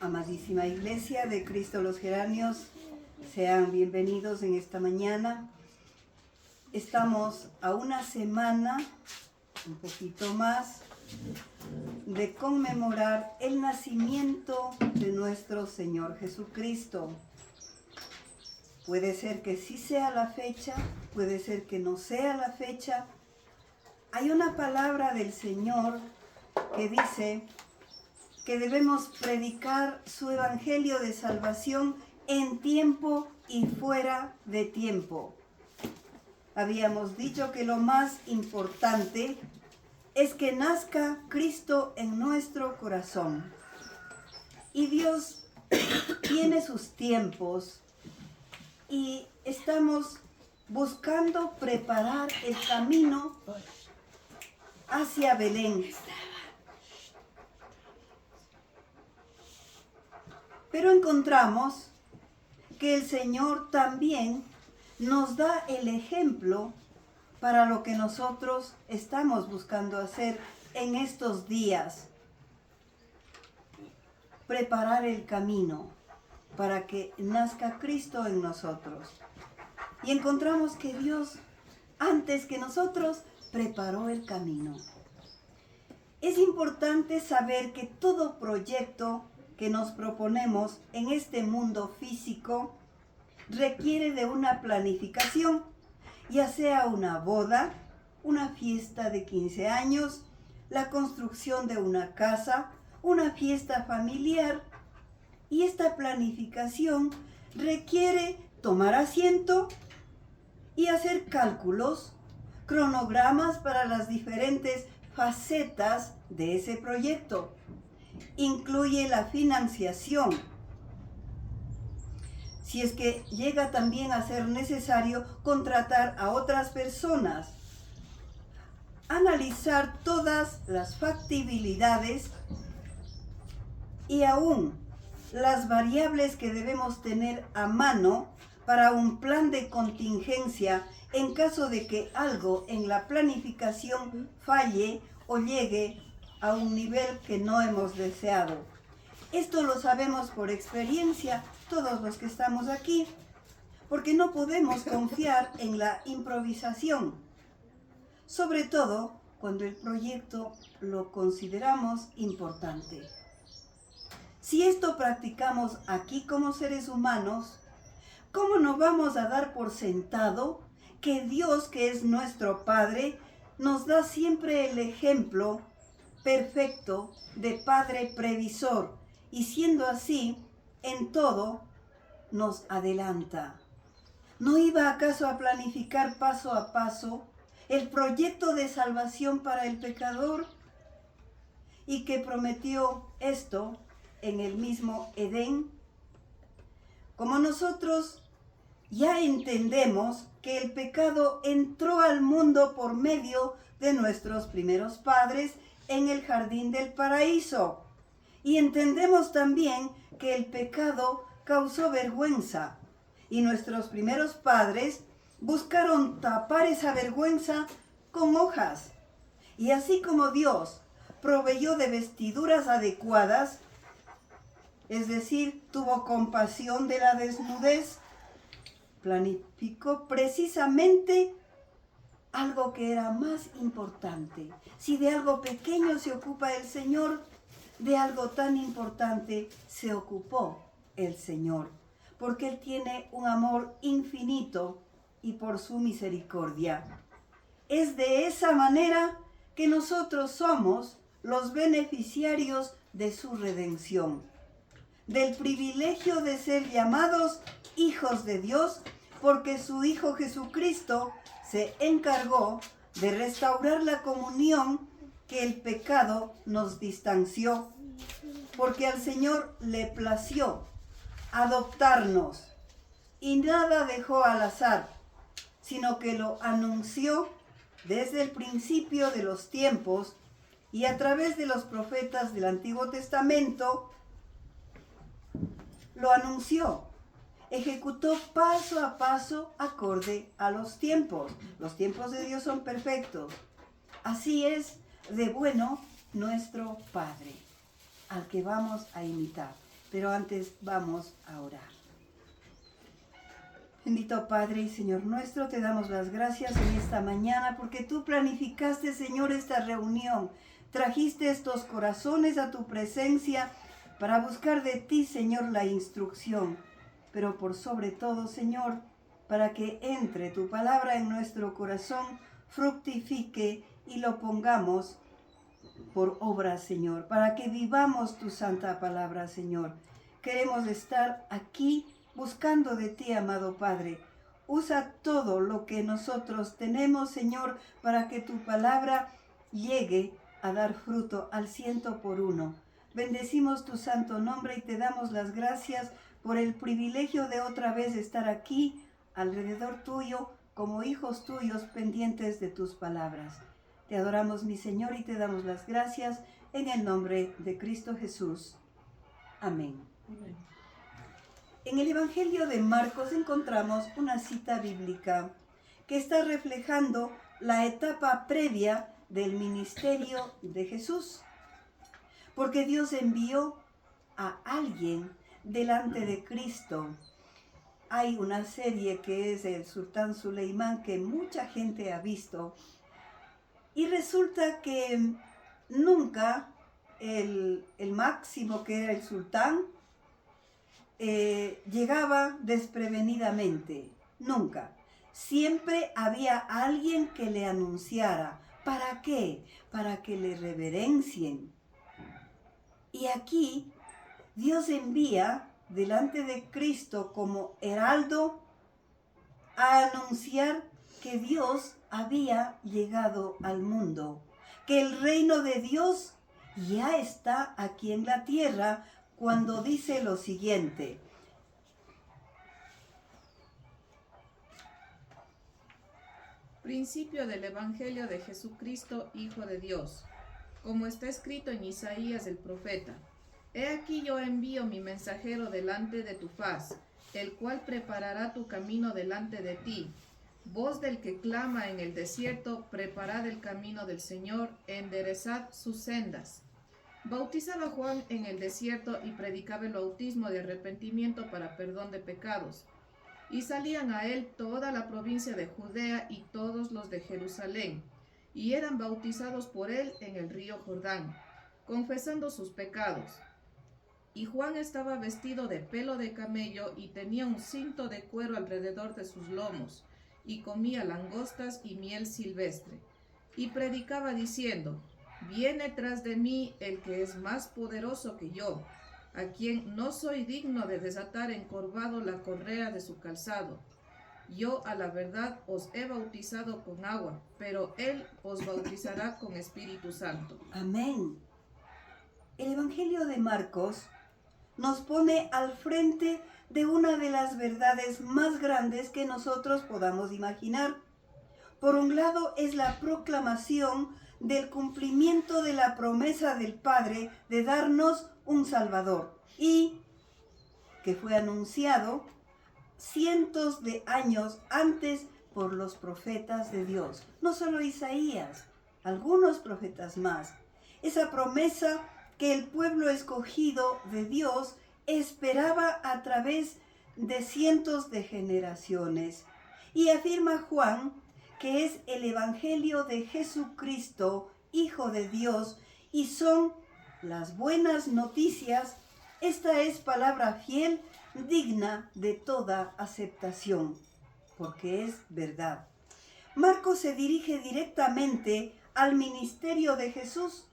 Amadísima Iglesia de Cristo los Geranios, sean bienvenidos en esta mañana. Estamos a una semana, un poquito más, de conmemorar el nacimiento de nuestro Señor Jesucristo. Puede ser que sí sea la fecha, puede ser que no sea la fecha. Hay una palabra del Señor que dice que debemos predicar su evangelio de salvación en tiempo y fuera de tiempo. Habíamos dicho que lo más importante es que nazca Cristo en nuestro corazón. Y Dios tiene sus tiempos y estamos buscando preparar el camino hacia Belén. Pero encontramos que el Señor también nos da el ejemplo para lo que nosotros estamos buscando hacer en estos días. Preparar el camino para que nazca Cristo en nosotros. Y encontramos que Dios, antes que nosotros, preparó el camino. Es importante saber que todo proyecto que nos proponemos en este mundo físico requiere de una planificación, ya sea una boda, una fiesta de 15 años, la construcción de una casa, una fiesta familiar. Y esta planificación requiere tomar asiento y hacer cálculos, cronogramas para las diferentes facetas de ese proyecto. Incluye la financiación. Si es que llega también a ser necesario contratar a otras personas. Analizar todas las factibilidades y aún las variables que debemos tener a mano para un plan de contingencia en caso de que algo en la planificación falle o llegue a un nivel que no hemos deseado. Esto lo sabemos por experiencia todos los que estamos aquí, porque no podemos confiar en la improvisación, sobre todo cuando el proyecto lo consideramos importante. Si esto practicamos aquí como seres humanos, ¿cómo no vamos a dar por sentado que Dios, que es nuestro Padre, nos da siempre el ejemplo perfecto de Padre previsor, y siendo así, en todo nos adelanta? ¿No iba acaso a planificar paso a paso el proyecto de salvación para el pecador? Y que prometió esto en el mismo Edén. Como nosotros ya entendemos que el pecado entró al mundo por medio de nuestros primeros padres en el jardín del paraíso. Y entendemos también que el pecado causó vergüenza. Y nuestros primeros padres buscaron tapar esa vergüenza con hojas. Y así como Dios proveyó de vestiduras adecuadas, es decir, tuvo compasión de la desnudez, planificó precisamente algo que era más importante. Si de algo pequeño se ocupa el Señor, de algo tan importante se ocupó el Señor, porque Él tiene un amor infinito y por su misericordia. Es de esa manera que nosotros somos los beneficiarios de su redención, del privilegio de ser llamados hijos de Dios, porque su Hijo Jesucristo se encargó de restaurar la comunión que el pecado nos distanció, porque al Señor le plació adoptarnos y nada dejó al azar, sino que lo anunció desde el principio de los tiempos y a través de los profetas del Antiguo Testamento. Lo anunció, ejecutó paso a paso acorde a los tiempos. Los tiempos de Dios son perfectos. Así es de bueno nuestro Padre, al que vamos a imitar. Pero antes vamos a orar. Bendito Padre y Señor nuestro, te damos las gracias en esta mañana porque tú planificaste, Señor, esta reunión. Trajiste estos corazones a tu presencia para buscar de ti, Señor, la instrucción. Pero por sobre todo, Señor, para que entre tu palabra en nuestro corazón, fructifique y lo pongamos por obra, Señor, para que vivamos tu santa palabra, Señor. Queremos estar aquí buscando de ti, amado Padre. Usa todo lo que nosotros tenemos, Señor, para que tu palabra llegue a dar fruto al 100%. Bendecimos tu santo nombre y te damos las gracias por el privilegio de otra vez estar aquí, alrededor tuyo, como hijos tuyos pendientes de tus palabras. Te adoramos, mi Señor, y te damos las gracias en el nombre de Cristo Jesús. Amén. Amén. En el Evangelio de Marcos encontramos una cita bíblica que está reflejando la etapa previa del ministerio de Jesús. Porque Dios envió a alguien delante de Cristo. Hay una serie que es el Sultán Suleimán que mucha gente ha visto. Y resulta que nunca el máximo, que era el sultán, llegaba desprevenidamente. Nunca. Siempre había alguien que le anunciara. ¿Para qué? Para que le reverencien. Y aquí Dios envía delante de Cristo como heraldo a anunciar que Dios había llegado al mundo, que el reino de Dios ya está aquí en la tierra, cuando dice lo siguiente: Principio del Evangelio de Jesucristo, Hijo de Dios. Como está escrito en Isaías el profeta: He aquí yo envío mi mensajero delante de tu faz, el cual preparará tu camino delante de ti. Voz del que clama en el desierto, preparad el camino del Señor, enderezad sus sendas. Bautizaba Juan en el desierto y predicaba el bautismo de arrepentimiento para perdón de pecados. Y salían a él toda la provincia de Judea y todos los de Jerusalén, y eran bautizados por él en el río Jordán, confesando sus pecados. Y Juan estaba vestido de pelo de camello y tenía un cinto de cuero alrededor de sus lomos, y comía langostas y miel silvestre. Y predicaba diciendo: Viene tras de mí el que es más poderoso que yo, a quien no soy digno de desatar encorvado la correa de su calzado. Yo a la verdad os he bautizado con agua, pero él os bautizará con Espíritu Santo. Amén. El Evangelio de Marcos nos pone al frente de una de las verdades más grandes que nosotros podamos imaginar. Por un lado es la proclamación del cumplimiento de la promesa del Padre de darnos un Salvador, y que fue anunciado cientos de años antes por los profetas de Dios. No solo Isaías, algunos profetas más. Esa promesa que el pueblo escogido de Dios esperaba a través de cientos de generaciones. Y afirma Juan que es el Evangelio de Jesucristo, Hijo de Dios, y son las buenas noticias. Esta es palabra fiel, digna de toda aceptación, porque es verdad. Marcos se dirige directamente al ministerio de Jesús.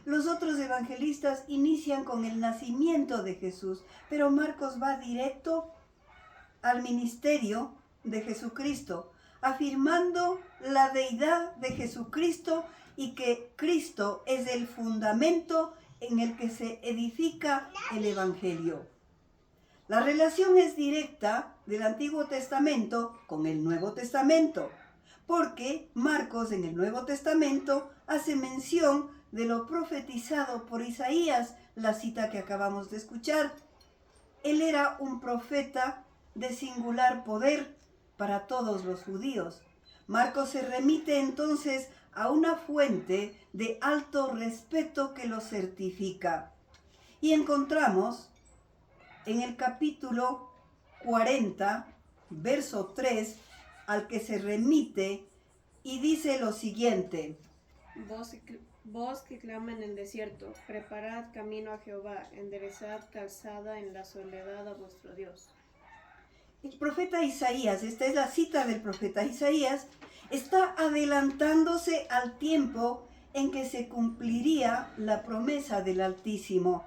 Los otros evangelistas inician con el nacimiento de Jesús, pero Marcos va directo al ministerio de Jesucristo, afirmando la deidad de Jesucristo y que Cristo es el fundamento en el que se edifica el Evangelio. La relación es directa del Antiguo Testamento con el Nuevo Testamento, porque Marcos en el Nuevo Testamento hace mención de lo profetizado por Isaías, la cita que acabamos de escuchar. Él era un profeta de singular poder para todos los judíos. Marcos se remite entonces a una fuente de alto respeto que lo certifica. Y encontramos en el capítulo 40, verso 3, al que se remite, y dice lo siguiente: Voz que clama en el desierto, preparad camino a Jehová, enderezad calzada en la soledad a vuestro Dios. El profeta Isaías, esta es la cita del profeta Isaías, está adelantándose al tiempo en que se cumpliría la promesa del Altísimo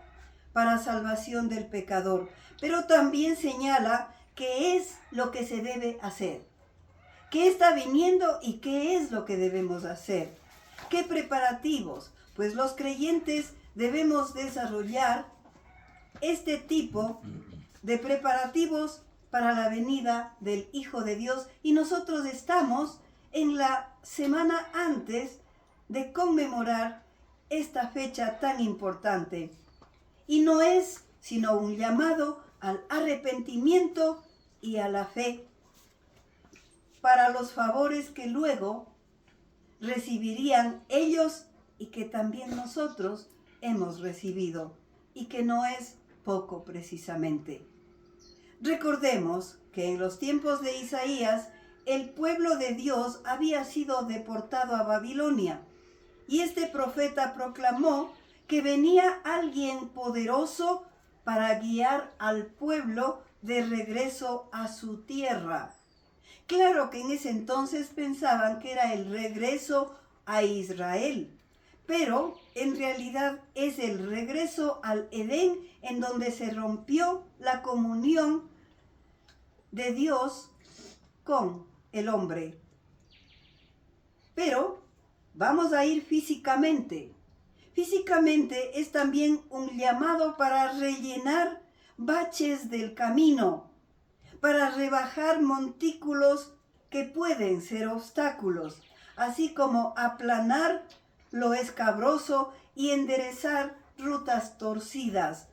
para salvación del pecador, pero también señala qué es lo que se debe hacer, qué está viniendo y qué es lo que debemos hacer, qué preparativos. Pues los creyentes debemos desarrollar este tipo de preparativos para la venida del Hijo de Dios, y nosotros estamos en la semana antes de conmemorar esta fecha tan importante. Y no es sino un llamado al arrepentimiento y a la fe para los favores que luego recibirían ellos y que también nosotros hemos recibido, y que no es poco precisamente. Recordemos que en los tiempos de Isaías el pueblo de Dios había sido deportado a Babilonia, y este profeta proclamó que venía alguien poderoso para guiar al pueblo de regreso a su tierra. Claro que en ese entonces pensaban que era el regreso a Israel, pero en realidad es el regreso al Edén, en donde se rompió la comunión de Dios con el hombre. Pero vamos a ir físicamente. Físicamente es también un llamado para rellenar baches del camino, para rebajar montículos que pueden ser obstáculos, así como aplanar lo escabroso y enderezar rutas torcidas,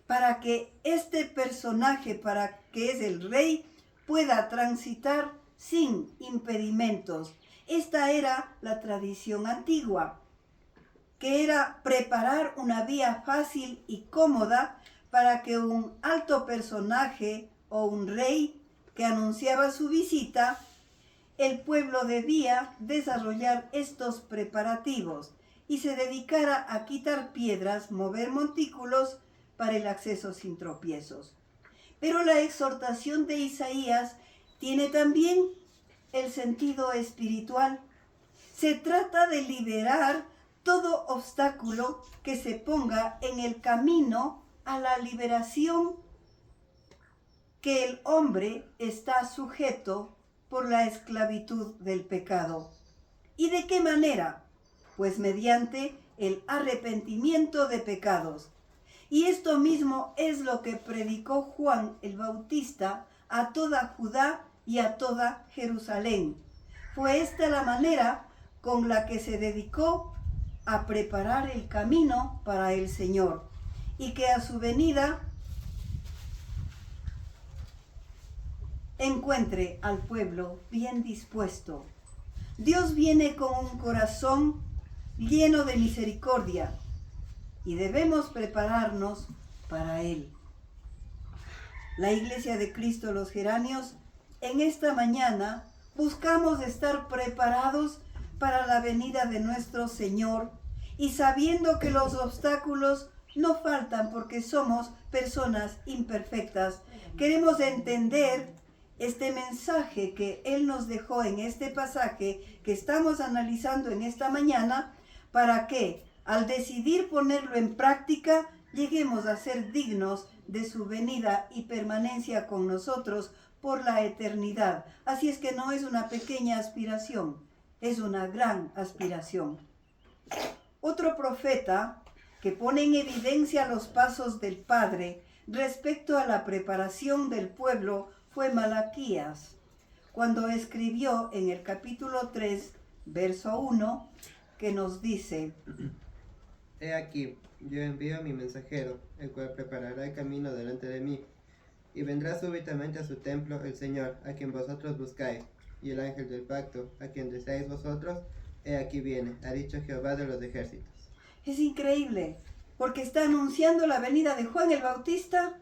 para que este personaje, para que es el rey, pueda transitar sin impedimentos. Esta era la tradición antigua, que era preparar una vía fácil y cómoda para que un alto personaje o un rey que anunciaba su visita, el pueblo debía desarrollar estos preparativos y se dedicara a quitar piedras, mover montículos para el acceso sin tropiezos. Pero la exhortación de Isaías tiene también el sentido espiritual. Se trata de liberar todo obstáculo que se ponga en el camino a la liberación que el hombre está sujeto por la esclavitud del pecado. ¿Y de qué manera? Pues mediante el arrepentimiento de pecados. Y esto mismo es lo que predicó Juan el Bautista a toda Judá y a toda Jerusalén. Fue esta la manera con la que se dedicó a preparar el camino para el Señor, y que a su venida encuentre al pueblo bien dispuesto. Dios viene con un corazón lleno de misericordia, y debemos prepararnos para Él. La Iglesia de Cristo los Geranios, en esta mañana buscamos estar preparados para la venida de nuestro Señor, y sabiendo que los obstáculos no faltan porque somos personas imperfectas, queremos entender este mensaje que Él nos dejó en este pasaje que estamos analizando en esta mañana, para que al decidir ponerlo en práctica lleguemos a ser dignos de su venida y permanencia con nosotros por la eternidad. Así es que no es una pequeña aspiración, es una gran aspiración. Otro profeta que pone en evidencia los pasos del Padre respecto a la preparación del pueblo fue Malaquías, cuando escribió en el capítulo 3, verso 1, que nos dice: He aquí, yo envío a mi mensajero, el cual preparará el camino delante de mí, y vendrá súbitamente a su templo el Señor, a quien vosotros buscáis, y el ángel del pacto, a quien deseáis vosotros, he aquí viene, ha dicho Jehová de los ejércitos. Es increíble, porque está anunciando la venida de Juan el Bautista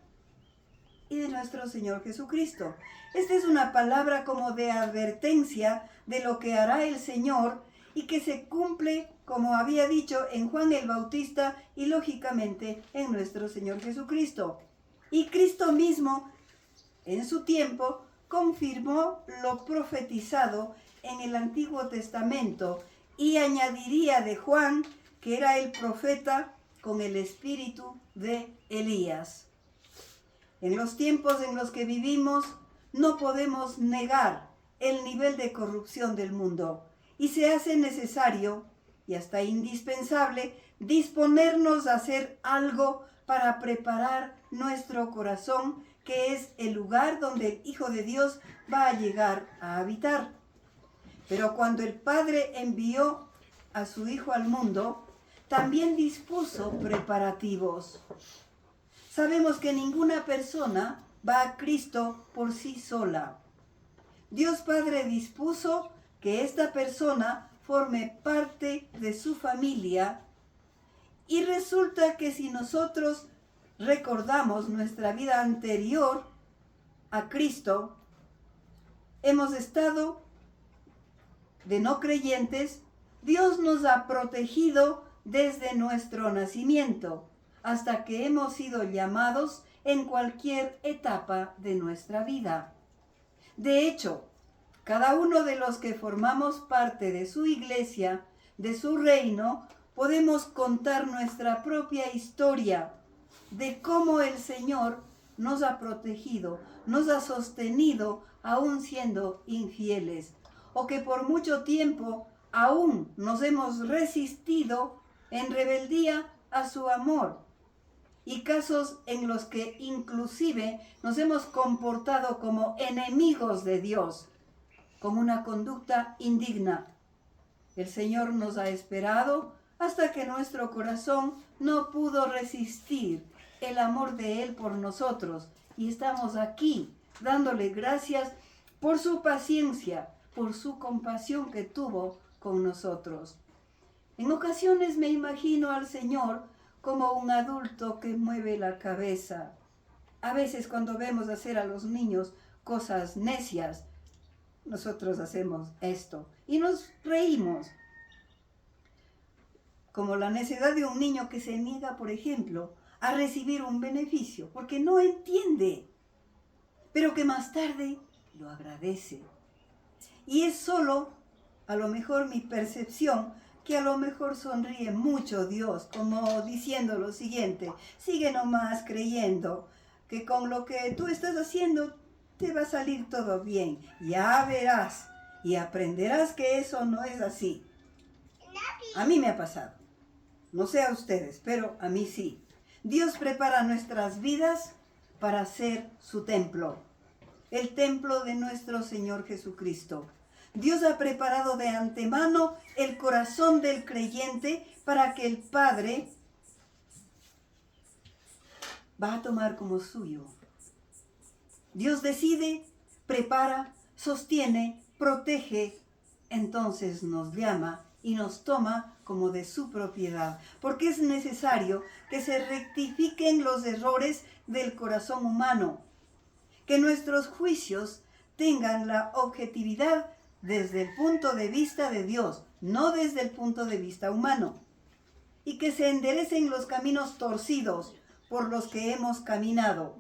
y de nuestro Señor Jesucristo. Esta es una palabra como de advertencia de lo que hará el Señor y que se cumple, como había dicho, en Juan el Bautista y lógicamente en nuestro Señor Jesucristo. Y Cristo mismo, en su tiempo, confirmó lo profetizado en el Antiguo Testamento y añadiría de Juan que era el profeta con el espíritu de Elías. En los tiempos en los que vivimos, no podemos negar el nivel de corrupción del mundo y se hace necesario y hasta indispensable disponernos a hacer algo para preparar nuestro corazón, que es el lugar donde el Hijo de Dios va a llegar a habitar. Pero cuando el Padre envió a su Hijo al mundo, también dispuso preparativos. Sabemos que ninguna persona va a Cristo por sí sola. Dios Padre dispuso que esta persona forme parte de su familia y resulta que si nosotros recordamos nuestra vida anterior a Cristo, hemos estado de no creyentes, Dios nos ha protegido desde nuestro nacimiento hasta que hemos sido llamados en cualquier etapa de nuestra vida. De hecho, cada uno de los que formamos parte de su iglesia, de su reino, podemos contar nuestra propia historia de cómo el Señor nos ha protegido, nos ha sostenido aún siendo infieles, o que por mucho tiempo aún nos hemos resistido en rebeldía a su amor, y casos en los que inclusive nos hemos comportado como enemigos de Dios, con una conducta indigna. El Señor nos ha esperado hasta que nuestro corazón no pudo resistir el amor de Él por nosotros, y estamos aquí dándole gracias por su paciencia, por su compasión que tuvo con nosotros. En ocasiones me imagino al Señor como un adulto que mueve la cabeza. A veces cuando vemos hacer a los niños cosas necias, nosotros hacemos esto y nos reímos. Como la necedad de un niño que se niega, por ejemplo, a recibir un beneficio porque no entiende, pero que más tarde lo agradece. Y es solo, a lo mejor, mi percepción, que a lo mejor sonríe mucho Dios, como diciendo lo siguiente: sigue nomás creyendo que con lo que tú estás haciendo te va a salir todo bien. Ya verás y aprenderás que eso no es así. A mí me ha pasado. No sé a ustedes, pero a mí sí. Dios prepara nuestras vidas para ser su templo, el templo de nuestro Señor Jesucristo. Dios ha preparado de antemano el corazón del creyente para que el Padre va a tomar como suyo. Dios decide, prepara, sostiene, protege, entonces nos llama y nos toma como de su propiedad, porque es necesario que se rectifiquen los errores del corazón humano, que nuestros juicios tengan la objetividad desde el punto de vista de Dios, no desde el punto de vista humano, y que se enderecen los caminos torcidos por los que hemos caminado,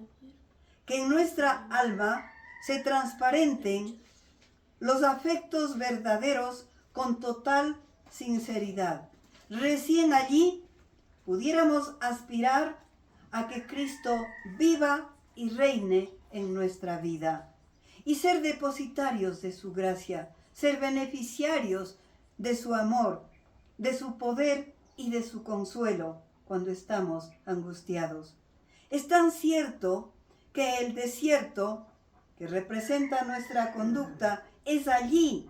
que en nuestra alma se transparenten los afectos verdaderos con total sinceridad. Recién allí pudiéramos aspirar a que Cristo viva y reine en nuestra vida y ser depositarios de su gracia, ser beneficiarios de su amor, de su poder y de su consuelo cuando estamos angustiados. Es tan cierto que el desierto, que representa nuestra conducta, es allí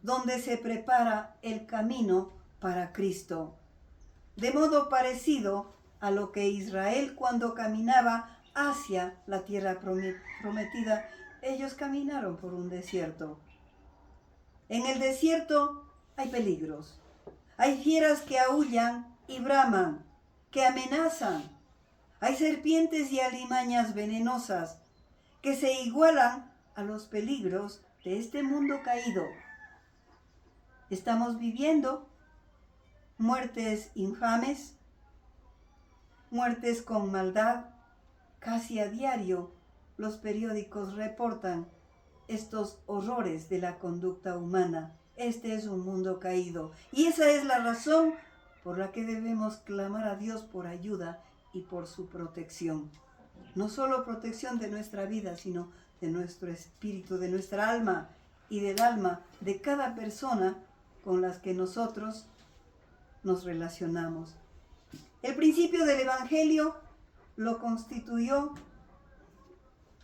donde se prepara el camino para Cristo. De modo parecido a lo que Israel, cuando caminaba hacia la tierra prometida, ellos caminaron por un desierto. En el desierto hay peligros. Hay fieras que aúllan y braman, que amenazan. Hay serpientes y alimañas venenosas que se igualan a los peligros de este mundo caído. Estamos viviendo muertes infames, muertes con maldad. Casi a diario los periódicos reportan estos horrores de la conducta humana. Este es un mundo caído y esa es la razón por la que debemos clamar a Dios por ayuda y por su protección. No solo protección de nuestra vida, sino de nuestro espíritu, de nuestra alma y del alma de cada persona con las que nosotros nos relacionamos. El principio del Evangelio lo constituyó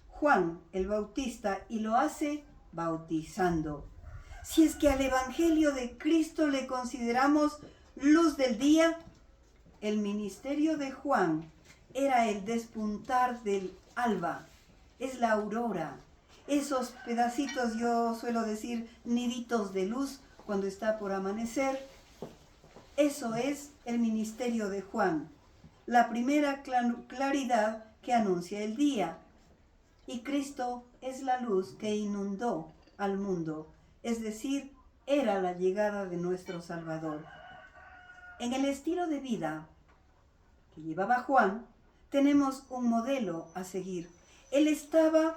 Juan el Bautista y lo hace bautizando. Si es que al Evangelio de Cristo le consideramos luz del día, el ministerio de Juan era el despuntar del alba, es la aurora, esos pedacitos, yo suelo decir, niditos de luz cuando está por amanecer. Eso es el ministerio de Juan, la primera claridad que anuncia el día. Y Cristo es la luz que inundó al mundo, es decir, era la llegada de nuestro Salvador. En el estilo de vida que llevaba Juan, tenemos un modelo a seguir. Él estaba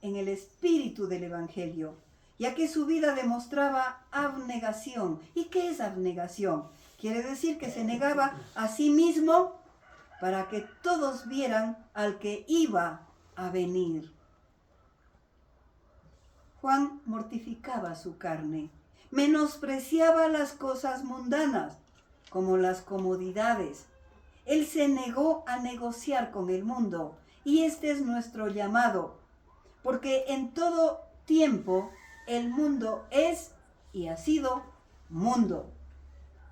en el espíritu del Evangelio, ya que su vida demostraba abnegación. ¿Y qué es abnegación? Quiere decir que se negaba a sí mismo para que todos vieran al que iba a venir. Juan mortificaba su carne, menospreciaba las cosas mundanas, como las comodidades. Él se negó a negociar con el mundo, y este es nuestro llamado, porque en todo tiempo el mundo es y ha sido mundo.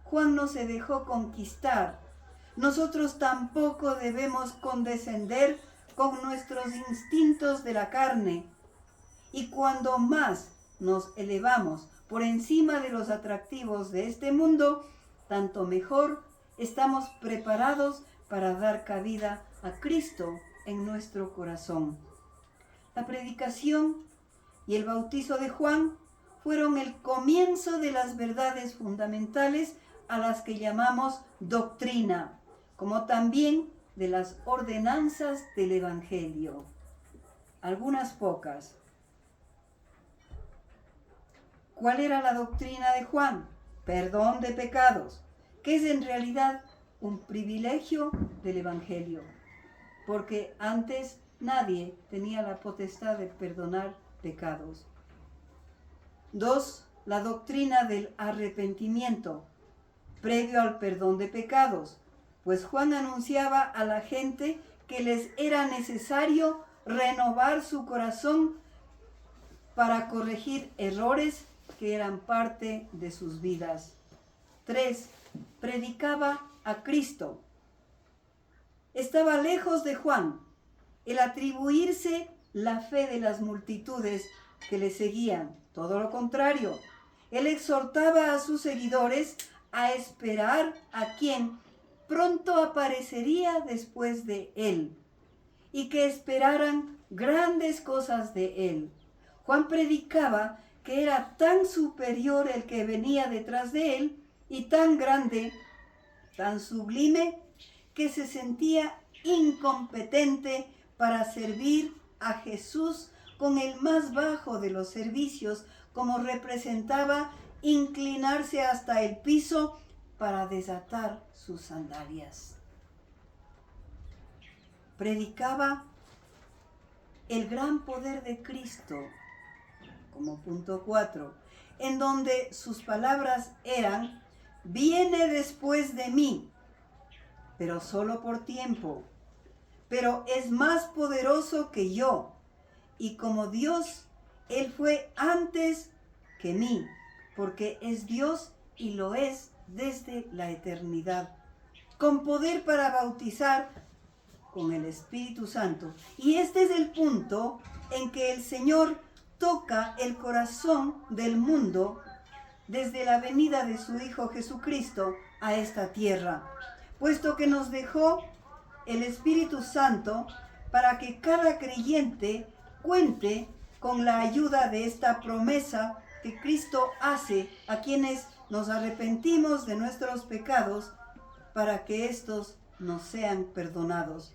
Juan no se dejó conquistar. Nosotros tampoco debemos condescender con nuestros instintos de la carne. Y cuando más nos elevamos por encima de los atractivos de este mundo, tanto mejor estamos preparados para dar cabida a Cristo en nuestro corazón. La predicación y el bautizo de Juan fueron el comienzo de las verdades fundamentales a las que llamamos doctrina, como también de las ordenanzas del Evangelio. Algunas pocas. ¿Cuál era la doctrina de Juan? Perdón de pecados, que es en realidad un privilegio del Evangelio, porque antes nadie tenía la potestad de perdonar pecados. 2. La doctrina del arrepentimiento, previo al perdón de pecados, pues Juan anunciaba a la gente que les era necesario renovar su corazón para corregir errores que eran parte de sus vidas. 3. Predicaba a Cristo. Estaba lejos de Juan el atribuirse la fe de las multitudes que le seguían. Todo lo contrario, él exhortaba a sus seguidores a esperar a quien pronto aparecería después de él y que esperaran grandes cosas de él. Juan predicaba que era tan superior el que venía detrás de él y tan grande, tan sublime, que se sentía incompetente para servir a Jesús con el más bajo de los servicios, como representaba inclinarse hasta el piso para desatar sus sandalias. Predicaba el gran poder de Cristo, como punto 4, en donde sus palabras eran: viene después de mí, pero solo por tiempo, pero es más poderoso que yo, y como Dios, Él fue antes que mí, porque es Dios y lo es desde la eternidad, con poder para bautizar con el Espíritu Santo. Y este es el punto en que el Señor toca el corazón del mundo desde la venida de su Hijo Jesucristo a esta tierra, puesto que nos dejó el Espíritu Santo para que cada creyente cuente con la ayuda de esta promesa que Cristo hace a quienes nos arrepentimos de nuestros pecados para que estos nos sean perdonados,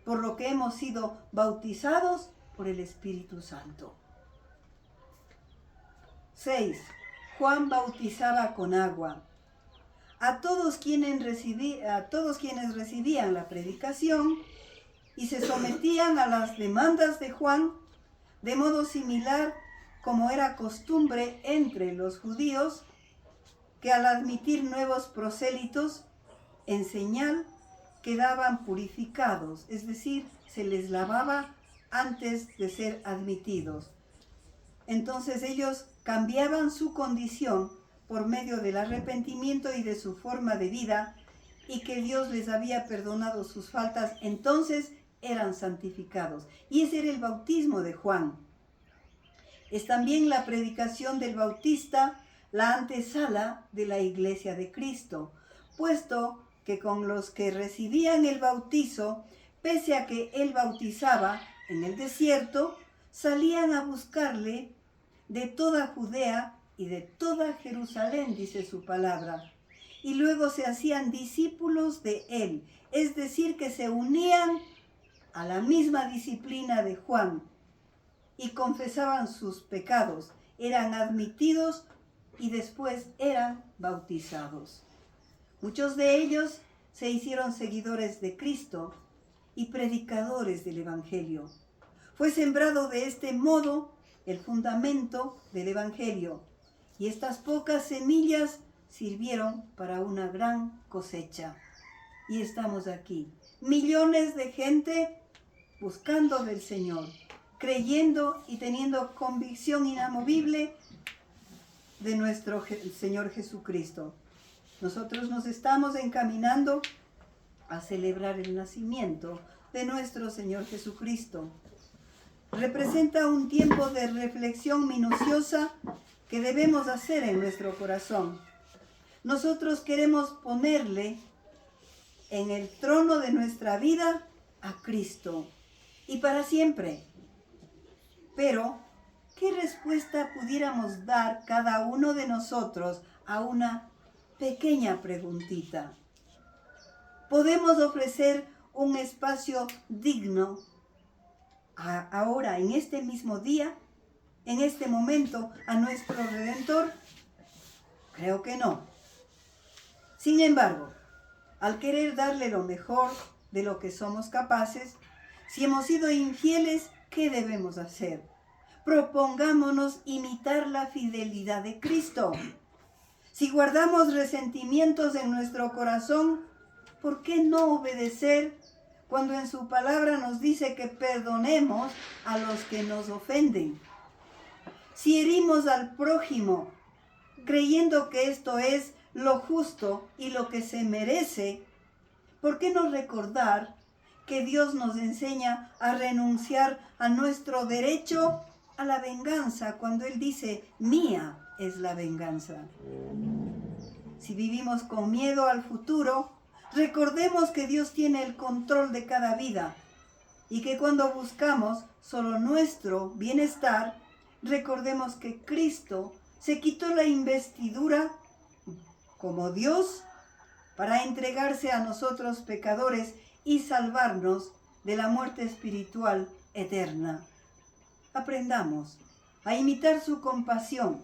por lo que hemos sido bautizados por el Espíritu Santo. 6. Juan bautizaba con agua. A todos quienes recibían la predicación y se sometían a las demandas de Juan, de modo similar como era costumbre entre los judíos, que al admitir nuevos prosélitos, en señal quedaban purificados, es decir, se les lavaba antes de ser admitidos. Entonces ellos cambiaban su condición por medio del arrepentimiento y de su forma de vida, y que Dios les había perdonado sus faltas, entonces eran santificados. Y ese era el bautismo de Juan. Es también la predicación del Bautista la antesala de la Iglesia de Cristo, puesto que con los que recibían el bautizo, pese a que él bautizaba en el desierto, salían a buscarle de toda Judea y de toda Jerusalén, dice su palabra, y luego se hacían discípulos de él, es decir, que se unían a la misma disciplina de Juan y confesaban sus pecados, eran admitidos y después eran bautizados. Muchos de ellos se hicieron seguidores de Cristo y predicadores del Evangelio. Fue sembrado de este modo el fundamento del Evangelio, y estas pocas semillas sirvieron para una gran cosecha. Y estamos aquí, millones de gente buscando del Señor, creyendo y teniendo convicción inamovible de nuestro Señor Jesucristo. Nosotros nos estamos encaminando a celebrar el nacimiento de nuestro Señor Jesucristo. Representa un tiempo de reflexión minuciosa que debemos hacer en nuestro corazón. Nosotros queremos ponerle en el trono de nuestra vida a Cristo y para siempre. Pero, ¿qué respuesta pudiéramos dar cada uno de nosotros a una pequeña preguntita? ¿Podemos ofrecer un espacio digno ahora, en este mismo día, en este momento, a nuestro Redentor? Creo que no. Sin embargo, al querer darle lo mejor de lo que somos capaces, si hemos sido infieles, ¿qué debemos hacer? Propongámonos imitar la fidelidad de Cristo. Si guardamos resentimientos en nuestro corazón, ¿por qué no obedecer cuando en su palabra nos dice que perdonemos a los que nos ofenden? Si herimos al prójimo, creyendo que esto es lo justo y lo que se merece, ¿por qué no recordar que Dios nos enseña a renunciar a nuestro derecho a la venganza cuando Él dice, mía es la venganza? Si vivimos con miedo al futuro, recordemos que Dios tiene el control de cada vida y que cuando buscamos solo nuestro bienestar, recordemos que Cristo se quitó la investidura como Dios para entregarse a nosotros pecadores y salvarnos de la muerte espiritual eterna. Aprendamos a imitar su compasión,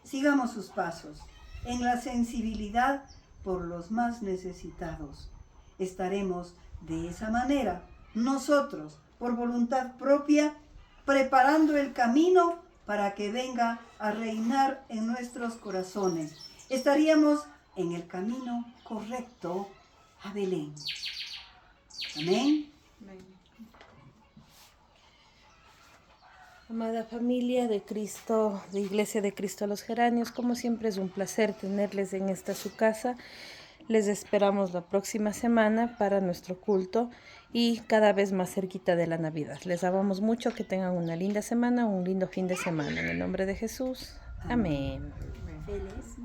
sigamos sus pasos en la sensibilidad por los más necesitados. Estaremos de esa manera nosotros, por voluntad propia, preparando el camino para que venga a reinar en nuestros corazones. Estaríamos en el camino correcto a Belén. Amén. Amén. Amada familia de Cristo, de Iglesia de Cristo los Geranios, como siempre es un placer tenerles en esta su casa. Les esperamos la próxima semana para nuestro culto y cada vez más cerquita de la Navidad. Les amamos mucho, que tengan una linda semana, un lindo fin de semana. En el nombre de Jesús. Amén. Feliz.